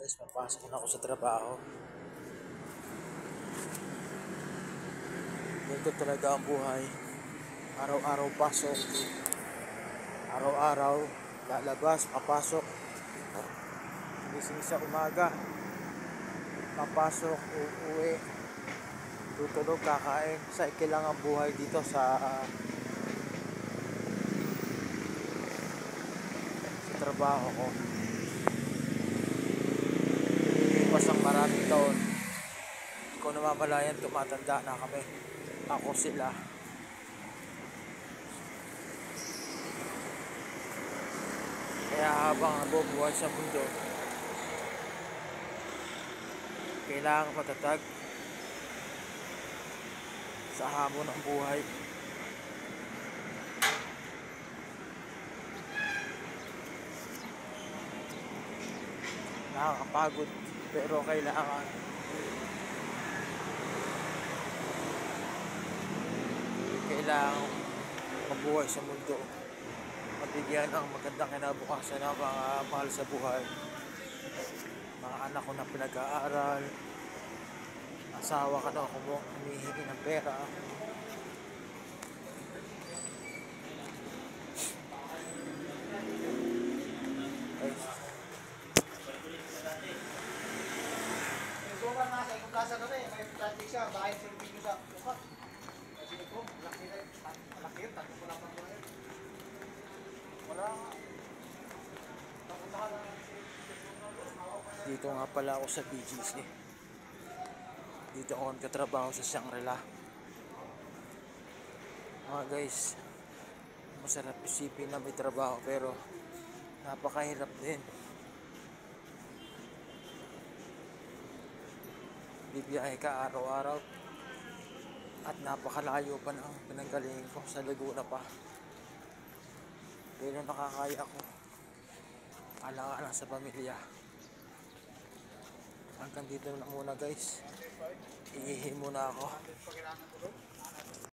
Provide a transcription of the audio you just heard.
Guys, papasok na ako sa trabaho. Ganito talaga ang buhay. Araw-araw pasok. Araw-araw lalabas, papasok. Gising sa umaga. Papasok, uuwi. Tutulog, kakain. Cycle lang ang buhay dito sa trabaho ko. Pas ang maraming taon, hindi ko namamalayan, tumatanda na kami. Ako sila. Kaya habang nabubuhay sa mundo, kailangan matatag sa hamon ng buhay. Nakakapagod, pero kailangan. Kailangan mabuhay sa mundo, mabigyan ng magandang kinabukasan ng mga mahal sa buhay, mga anak ko na pinag-aaral, asawa ka na humihingi ng pera. Kasa kami, may plastic siya, bahay sa video sa bukat. Kasi ito, malaki yun, takot ko lang pang buhay. Wala nga. Dito nga pala ako sa BGC. Dito ako nagkatrabaho sa Shangri-La. Mga guys, masarap isipin na may trabaho pero napakahirap din. Bibiyahe ka araw-araw at napakalayo pa ng pinanggalingan ko, sa Laguna pa. Pero nakakaya ko. Alang-alang sa pamilya. Hanggang dito na muna guys. Ihihi muna ako.